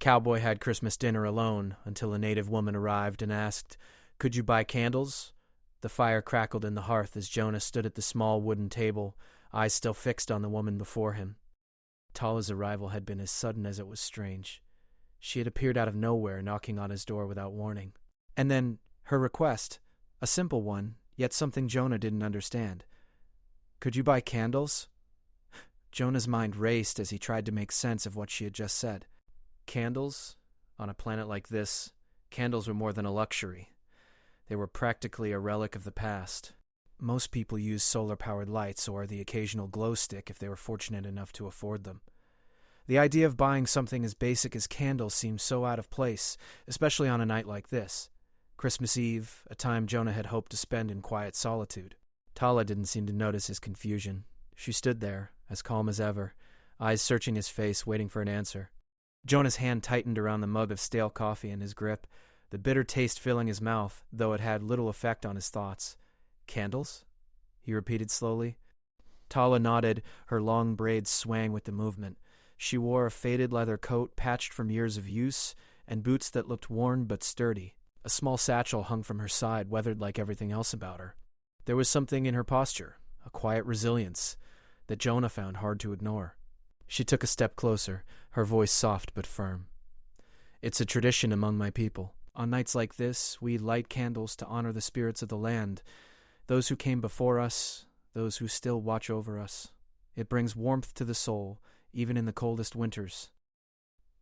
Cowboy had Christmas dinner alone until a native woman arrived and asked, "Could you buy candles?" The fire crackled in the hearth as Jonah stood at the small wooden table, eyes still fixed on the woman before him. Tala's arrival had been as sudden as it was strange. She had appeared out of nowhere, knocking on his door without warning. And then, her request, a simple one, yet something Jonah didn't understand. "Could you buy candles?" Jonah's mind raced as he tried to make sense of what she had just said. Candles? On a planet like this, candles were more than a luxury. They were practically a relic of the past. Most people used solar-powered lights or the occasional glow stick if they were fortunate enough to afford them. The idea of buying something as basic as candles seemed so out of place, especially on a night like this. Christmas Eve, a time Jonah had hoped to spend in quiet solitude. Tala didn't seem to notice his confusion. She stood there, as calm as ever, eyes searching his face, waiting for an answer. Jonah's hand tightened around the mug of stale coffee in his grip, the bitter taste filling his mouth, though it had little effect on his thoughts. "Candles?" he repeated slowly. Tala nodded, her long braids swaying with the movement. She wore a faded leather coat patched from years of use, and boots that looked worn but sturdy. A small satchel hung from her side, weathered like everything else about her. There was something in her posture, a quiet resilience, that Jonah found hard to ignore. She took a step closer, her voice soft but firm. "It's a tradition among my people. On nights like this, we light candles to honor the spirits of the land, those who came before us, those who still watch over us. It brings warmth to the soul, even in the coldest winters."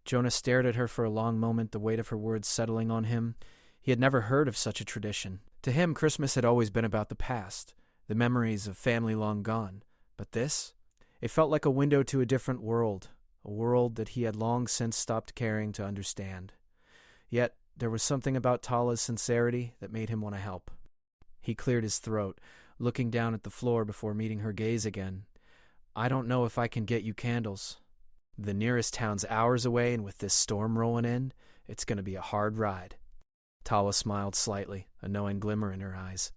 Jonah stared at her for a long moment, the weight of her words settling on him. He had never heard of such a tradition. To him, Christmas had always been about the past, the memories of family long gone. But this? It felt like a window to a different world, a world that he had long since stopped caring to understand. Yet, there was something about Tala's sincerity that made him want to help. He cleared his throat, looking down at the floor before meeting her gaze again. "I don't know if I can get you candles. The nearest town's hours away, and with this storm rolling in, it's going to be a hard ride." Tala smiled slightly, a knowing glimmer in her eyes.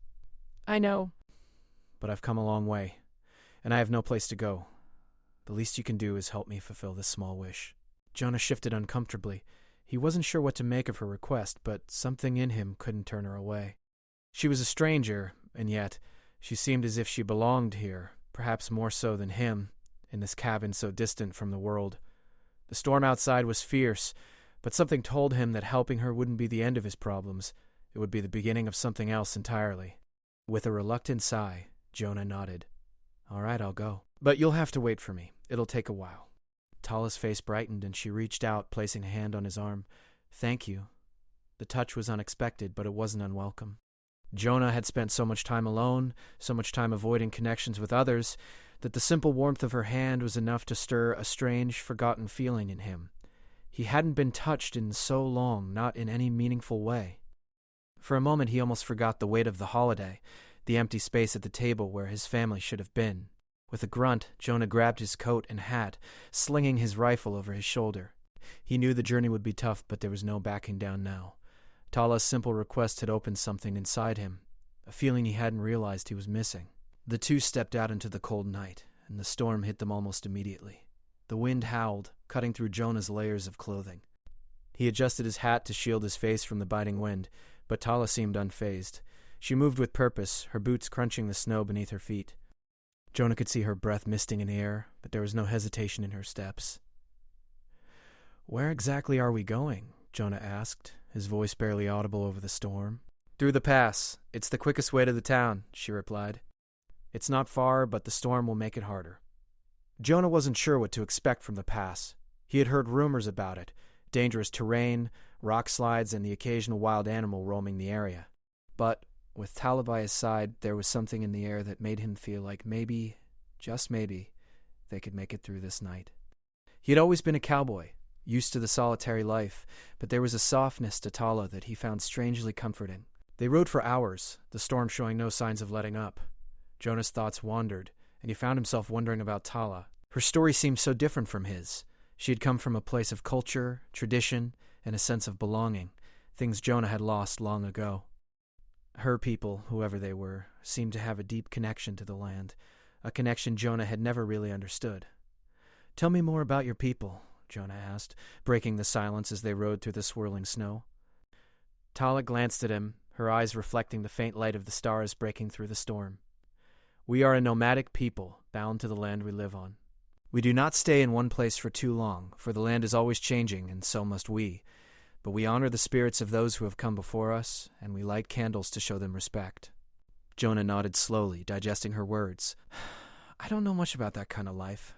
"I know. But I've come a long way, and I have no place to go. The least you can do is help me fulfill this small wish." Jonah shifted uncomfortably. He wasn't sure what to make of her request, but something in him couldn't turn her away. She was a stranger, and yet she seemed as if she belonged here, perhaps more so than him, in this cabin so distant from the world. The storm outside was fierce, but something told him that helping her wouldn't be the end of his problems. It would be the beginning of something else entirely. With a reluctant sigh, Jonah nodded. "All right, I'll go. But you'll have to wait for me. It'll take a while." Tala's face brightened, and she reached out, placing a hand on his arm. "Thank you." The touch was unexpected, but it wasn't unwelcome. Jonah had spent so much time alone, so much time avoiding connections with others, that the simple warmth of her hand was enough to stir a strange, forgotten feeling in him. He hadn't been touched in so long, not in any meaningful way. For a moment he almost forgot the weight of the holiday, the empty space at the table where his family should have been. With a grunt, Jonah grabbed his coat and hat, slinging his rifle over his shoulder. He knew the journey would be tough, but there was no backing down now. Tala's simple request had opened something inside him, a feeling he hadn't realized he was missing. The two stepped out into the cold night, and the storm hit them almost immediately. The wind howled, cutting through Jonah's layers of clothing. He adjusted his hat to shield his face from the biting wind, but Tala seemed unfazed. She moved with purpose, her boots crunching the snow beneath her feet. Jonah could see her breath misting in the air, but there was no hesitation in her steps. "Where exactly are we going?" Jonah asked, his voice barely audible over the storm. "Through the pass. It's the quickest way to the town," she replied. "It's not far, but the storm will make it harder." Jonah wasn't sure what to expect from the pass. He had heard rumors about it, dangerous terrain, rock slides, and the occasional wild animal roaming the area. But with Tala by his side, there was something in the air that made him feel like maybe, just maybe, they could make it through this night. He had always been a cowboy, used to the solitary life, but there was a softness to Tala that he found strangely comforting. They rode for hours, the storm showing no signs of letting up. Jonah's thoughts wandered, and he found himself wondering about Tala. Her story seemed so different from his. She had come from a place of culture, tradition, and a sense of belonging, things Jonah had lost long ago. Her people, whoever they were, seemed to have a deep connection to the land, a connection Jonah had never really understood. "Tell me more about your people," Jonah asked, breaking the silence as they rode through the swirling snow. Tala glanced at him, her eyes reflecting the faint light of the stars breaking through the storm. We are a nomadic people, bound to the land we live on. We do not stay in one place for too long, for the land is always changing, and so must we. But we honor the spirits of those who have come before us, and we light candles to show them respect. Jonah nodded slowly, digesting her words. I don't know much about that kind of life.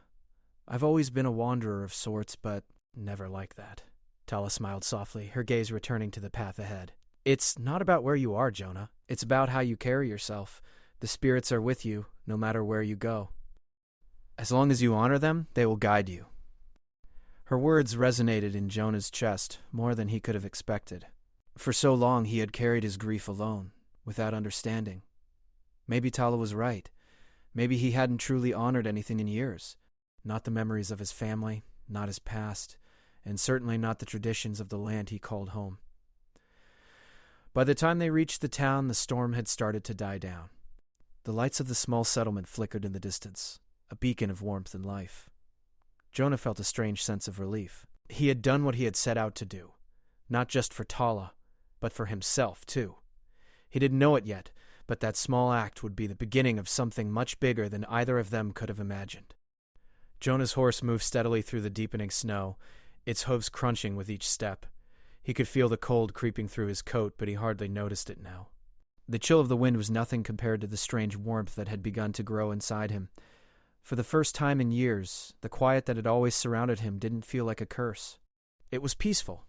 I've always been a wanderer of sorts, but never like that. Tala smiled softly, her gaze returning to the path ahead. It's not about where you are, Jonah. It's about how you carry yourself. The spirits are with you, no matter where you go. As long as you honor them, they will guide you. Her words resonated in Jonah's chest more than he could have expected. For so long he had carried his grief alone, without understanding. Maybe Tala was right. Maybe he hadn't truly honored anything in years. Not the memories of his family, not his past, and certainly not the traditions of the land he called home. By the time they reached the town, the storm had started to die down. The lights of the small settlement flickered in the distance, a beacon of warmth and life. Jonah felt a strange sense of relief. He had done what he had set out to do, not just for Tala, but for himself, too. He didn't know it yet, but that small act would be the beginning of something much bigger than either of them could have imagined. Jonah's horse moved steadily through the deepening snow, its hooves crunching with each step. He could feel the cold creeping through his coat, but he hardly noticed it now. The chill of the wind was nothing compared to the strange warmth that had begun to grow inside him. For the first time in years, the quiet that had always surrounded him didn't feel like a curse. It was peaceful.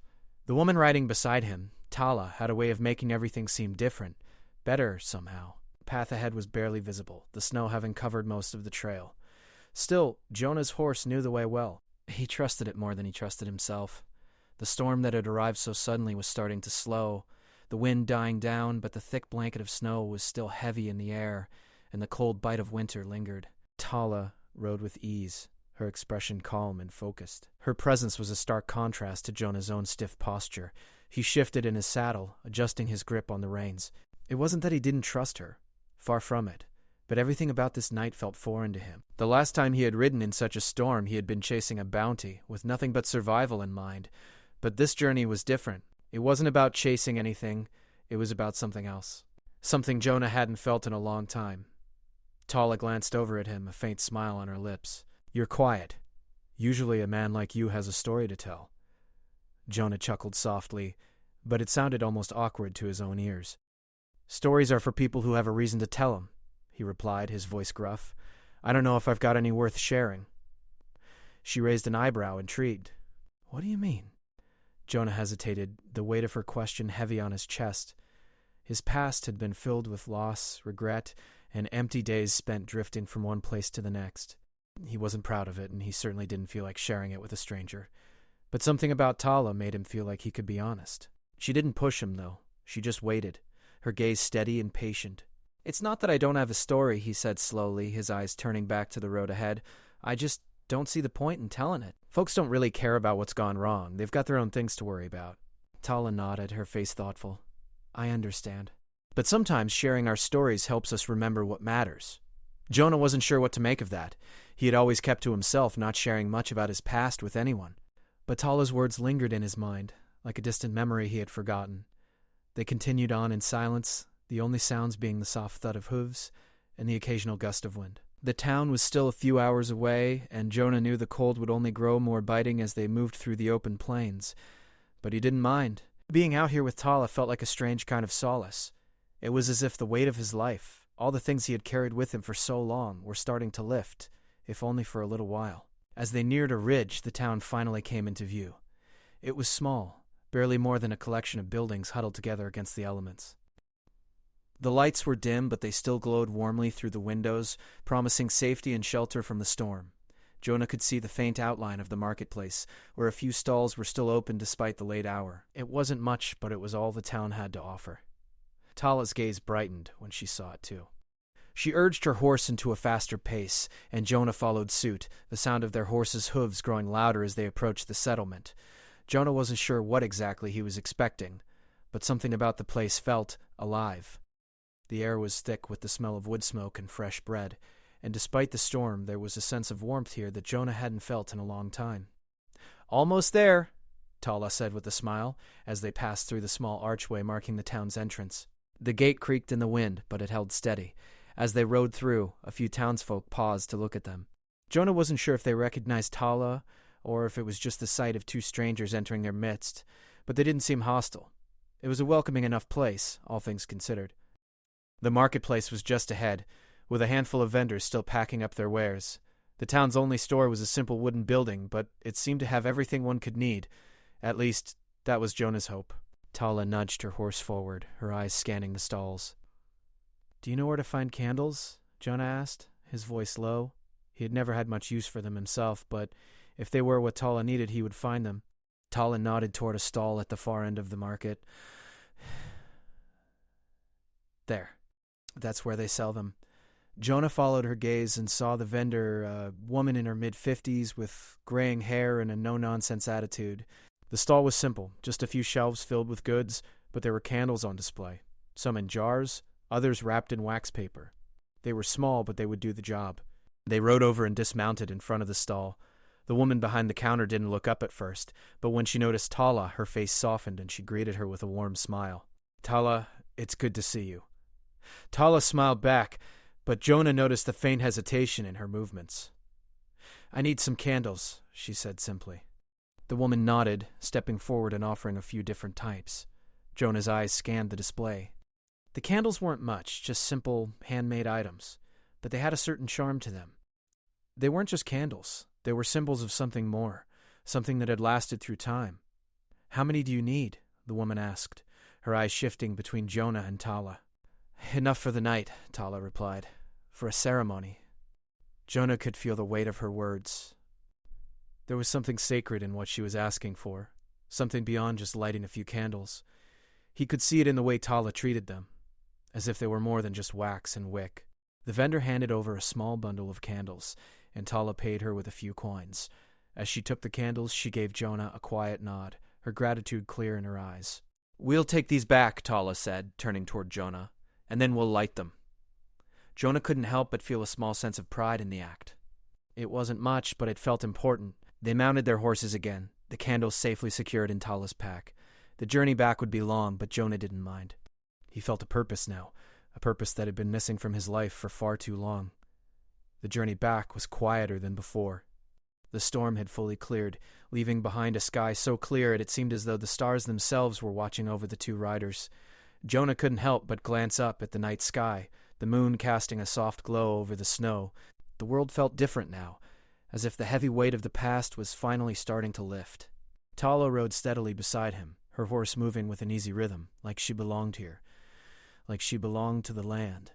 The woman riding beside him, Tala, had a way of making everything seem different, better somehow. The path ahead was barely visible, the snow having covered most of the trail. Still, Jonah's horse knew the way well. He trusted it more than he trusted himself. The storm that had arrived so suddenly was starting to slow, the wind dying down, but the thick blanket of snow was still heavy in the air, and the cold bite of winter lingered. Tala rode with ease, her expression calm and focused. Her presence was a stark contrast to Jonah's own stiff posture. He shifted in his saddle, adjusting his grip on the reins. It wasn't that he didn't trust her. Far from it. But everything about this night felt foreign to him. The last time he had ridden in such a storm, he had been chasing a bounty, with nothing but survival in mind. But this journey was different. It wasn't about chasing anything. It was about something else. Something Jonah hadn't felt in a long time. Tala glanced over at him, a faint smile on her lips. You're quiet. Usually a man like you has a story to tell. Jonah chuckled softly, but it sounded almost awkward to his own ears. Stories are for people who have a reason to tell them, he replied, his voice gruff. I don't know if I've got any worth sharing. She raised an eyebrow, intrigued. What do you mean? Jonah hesitated, the weight of her question heavy on his chest. His past had been filled with loss, regret, and empty days spent drifting from one place to the next. He wasn't proud of it, and he certainly didn't feel like sharing it with a stranger. But something about Tala made him feel like he could be honest. She didn't push him, though. She just waited, her gaze steady and patient. It's not that I don't have a story, he said slowly, his eyes turning back to the road ahead. I just don't see the point in telling it. Folks don't really care about what's gone wrong. They've got their own things to worry about. Tala nodded, her face thoughtful. I understand. But sometimes sharing our stories helps us remember what matters. Jonah wasn't sure what to make of that. He had always kept to himself, not sharing much about his past with anyone. But Tala's words lingered in his mind, like a distant memory he had forgotten. They continued on in silence, the only sounds being the soft thud of hooves and the occasional gust of wind. The town was still a few hours away, and Jonah knew the cold would only grow more biting as they moved through the open plains. But he didn't mind. Being out here with Tala felt like a strange kind of solace. It was as if the weight of his life, all the things he had carried with him for so long, were starting to lift, if only for a little while. As they neared a ridge, the town finally came into view. It was small, barely more than a collection of buildings huddled together against the elements. The lights were dim, but they still glowed warmly through the windows, promising safety and shelter from the storm. Jonah could see the faint outline of the marketplace, where a few stalls were still open despite the late hour. It wasn't much, but it was all the town had to offer. Tala's gaze brightened when she saw it, too. She urged her horse into a faster pace, and Jonah followed suit, the sound of their horses' hooves growing louder as they approached the settlement. Jonah wasn't sure what exactly he was expecting, but something about the place felt alive. The air was thick with the smell of wood smoke and fresh bread, and despite the storm, there was a sense of warmth here that Jonah hadn't felt in a long time. "Almost there," Tala said with a smile, as they passed through the small archway marking the town's entrance. The gate creaked in the wind, but it held steady. As they rode through, a few townsfolk paused to look at them. Jonah wasn't sure if they recognized Tala, or if it was just the sight of two strangers entering their midst, but they didn't seem hostile. It was a welcoming enough place, all things considered. The marketplace was just ahead, with a handful of vendors still packing up their wares. The town's only store was a simple wooden building, but it seemed to have everything one could need. At least, that was Jonah's hope. Tala nudged her horse forward, her eyes scanning the stalls. "Do you know where to find candles?" Jonah asked, his voice low. He had never had much use for them himself, but if they were what Tala needed, he would find them. Tala nodded toward a stall at the far end of the market. "There. That's where they sell them." Jonah followed her gaze and saw the vendor, a woman in her mid-50s with graying hair and a no-nonsense attitude. The stall was simple, just a few shelves filled with goods, but there were candles on display, some in jars, others wrapped in wax paper. They were small, but they would do the job. They rode over and dismounted in front of the stall. The woman behind the counter didn't look up at first, but when she noticed Tala, her face softened and she greeted her with a warm smile. "Tala, it's good to see you." Tala smiled back, but Jonah noticed the faint hesitation in her movements. "I need some candles," she said simply. The woman nodded, stepping forward and offering a few different types. Jonah's eyes scanned the display. The candles weren't much, just simple, handmade items, but they had a certain charm to them. They weren't just candles. They were symbols of something more, something that had lasted through time. "How many do you need?" the woman asked, her eyes shifting between Jonah and Tala. "Enough for the night," Tala replied. "For a ceremony." Jonah could feel the weight of her words. There was something sacred in what she was asking for, something beyond just lighting a few candles. He could see it in the way Tala treated them, as if they were more than just wax and wick. The vendor handed over a small bundle of candles, and Tala paid her with a few coins. As she took the candles, she gave Jonah a quiet nod, her gratitude clear in her eyes. "We'll take these back," Tala said, turning toward Jonah, "and then we'll light them." Jonah couldn't help but feel a small sense of pride in the act. It wasn't much, but it felt important. They mounted their horses again, the candles safely secured in Tala's pack. The journey back would be long, but Jonah didn't mind. He felt a purpose now, a purpose that had been missing from his life for far too long. The journey back was quieter than before. The storm had fully cleared, leaving behind a sky so clear it seemed as though the stars themselves were watching over the two riders. Jonah couldn't help but glance up at the night sky, the moon casting a soft glow over the snow. The world felt different now, as if the heavy weight of the past was finally starting to lift. Tala rode steadily beside him, her horse moving with an easy rhythm, like she belonged here, like she belonged to the land.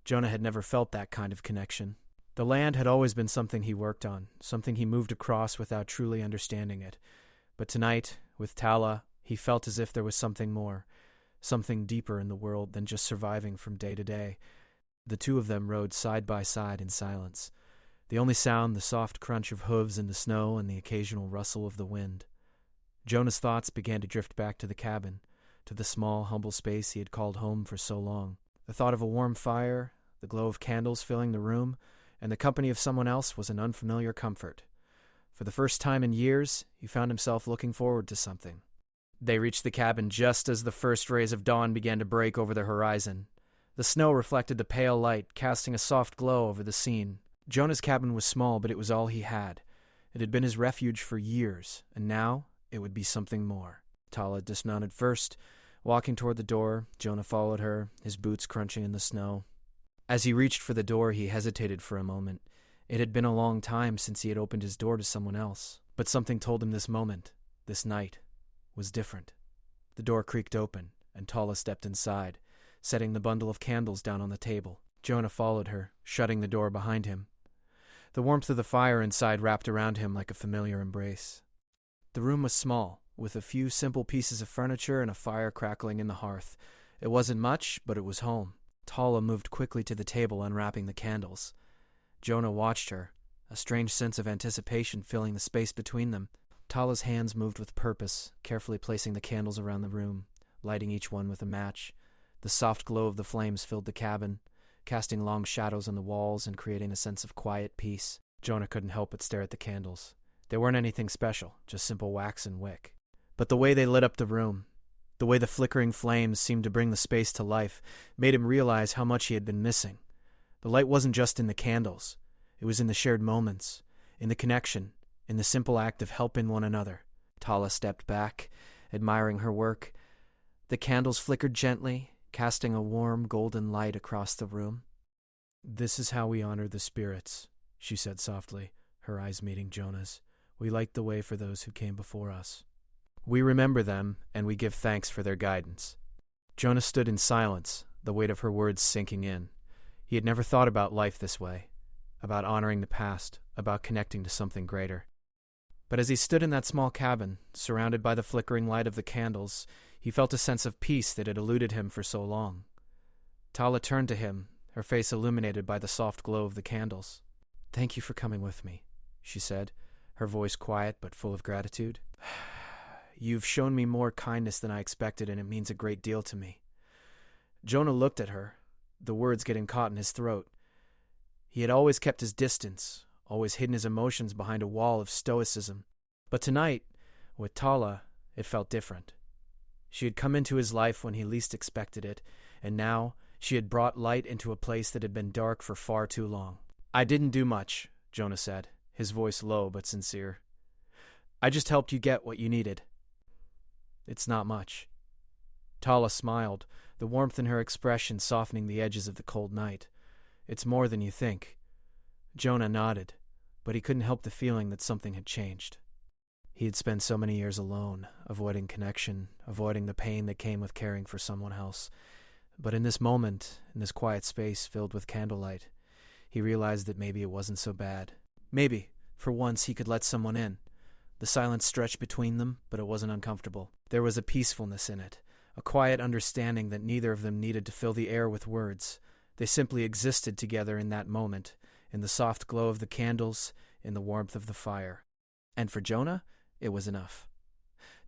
Jonah had never felt that kind of connection. The land had always been something he worked on, something he moved across without truly understanding it. But tonight, with Tala, he felt as if there was something more, something deeper in the world than just surviving from day to day. The two of them rode side by side in silence. The only sound, the soft crunch of hooves in the snow and the occasional rustle of the wind. Jonah's thoughts began to drift back to the cabin, to the small, humble space he had called home for so long. The thought of a warm fire, the glow of candles filling the room, and the company of someone else was an unfamiliar comfort. For the first time in years, he found himself looking forward to something. They reached the cabin just as the first rays of dawn began to break over the horizon. The snow reflected the pale light, casting a soft glow over the scene. Jonah's cabin was small, but it was all he had. It had been his refuge for years, and now it would be something more. Tala dismounted first. Walking toward the door, Jonah followed her, his boots crunching in the snow. As he reached for the door, he hesitated for a moment. It had been a long time since he had opened his door to someone else, but something told him this moment, this night, was different. The door creaked open, and Tala stepped inside, setting the bundle of candles down on the table. Jonah followed her, shutting the door behind him. The warmth of the fire inside wrapped around him like a familiar embrace. The room was small, with a few simple pieces of furniture and a fire crackling in the hearth. It wasn't much, but it was home. Tala moved quickly to the table, unwrapping the candles. Jonah watched her, a strange sense of anticipation filling the space between them. Tala's hands moved with purpose, carefully placing the candles around the room, lighting each one with a match. The soft glow of the flames filled the cabin, casting long shadows on the walls and creating a sense of quiet peace. Jonah couldn't help but stare at the candles. They weren't anything special, just simple wax and wick. But the way they lit up the room, the way the flickering flames seemed to bring the space to life, made him realize how much he had been missing. The light wasn't just in the candles. It was in the shared moments, in the connection, in the simple act of helping one another. Tala stepped back, admiring her work. The candles flickered gently, casting a warm, golden light across the room. "This is how we honor the spirits," she said softly, her eyes meeting Jonah's. "We light the way for those who came before us. We remember them, and we give thanks for their guidance." Jonah stood in silence, the weight of her words sinking in. He had never thought about life this way, about honoring the past, about connecting to something greater. But as he stood in that small cabin, surrounded by the flickering light of the candles, he felt a sense of peace that had eluded him for so long. Tala turned to him, her face illuminated by the soft glow of the candles. "Thank you for coming with me," she said, her voice quiet but full of gratitude. "You've shown me more kindness than I expected, and it means a great deal to me." Jonah looked at her, the words getting caught in his throat. He had always kept his distance, always hidden his emotions behind a wall of stoicism. But tonight, with Tala, it felt different. She had come into his life when he least expected it, and now she had brought light into a place that had been dark for far too long. "I didn't do much," Jonah said, his voice low but sincere. "I just helped you get what you needed." "It's not much." Tala smiled, the warmth in her expression softening the edges of the cold night. "It's more than you think." Jonah nodded, but he couldn't help the feeling that something had changed. He had spent so many years alone, avoiding connection, avoiding the pain that came with caring for someone else. But in this moment, in this quiet space filled with candlelight, he realized that maybe it wasn't so bad. Maybe, for once, he could let someone in. The silence stretched between them, but it wasn't uncomfortable. There was a peacefulness in it, a quiet understanding that neither of them needed to fill the air with words. They simply existed together in that moment, in the soft glow of the candles, in the warmth of the fire. And for Jonah, it was enough.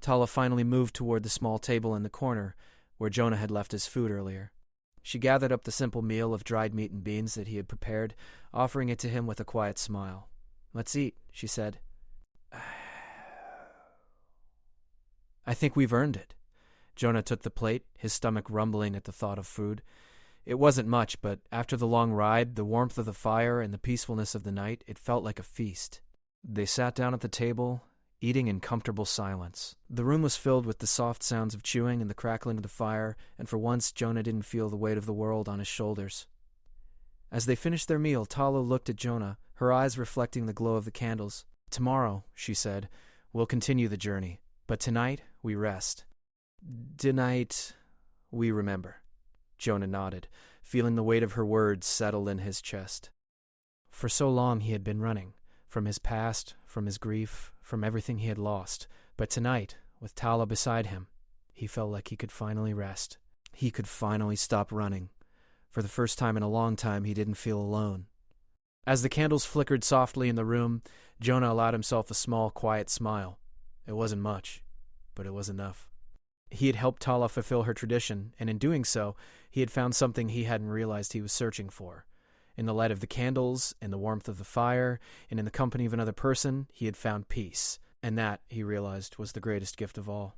Tala finally moved toward the small table in the corner, where Jonah had left his food earlier. She gathered up the simple meal of dried meat and beans that he had prepared, offering it to him with a quiet smile. "Let's eat," she said. "I think we've earned it." Jonah took the plate, his stomach rumbling at the thought of food. It wasn't much, but after the long ride, the warmth of the fire, and the peacefulness of the night, it felt like a feast. They sat down at the table, eating in comfortable silence. The room was filled with the soft sounds of chewing and the crackling of the fire, and for once Jonah didn't feel the weight of the world on his shoulders. As they finished their meal, Tala looked at Jonah, her eyes reflecting the glow of the candles. "Tomorrow," she said, "we'll continue the journey, but tonight we rest. Tonight we remember." Jonah nodded, feeling the weight of her words settle in his chest. For so long he had been running, from his past, from his grief, from everything he had lost. But tonight, with Tala beside him, he felt like he could finally rest. He could finally stop running. For the first time in a long time, he didn't feel alone. As the candles flickered softly in the room, Jonah allowed himself a small, quiet smile. It wasn't much, but it was enough. He had helped Tala fulfill her tradition, and in doing so, he had found something he hadn't realized he was searching for. In the light of the candles, in the warmth of the fire, and in the company of another person, he had found peace. And that, he realized, was the greatest gift of all.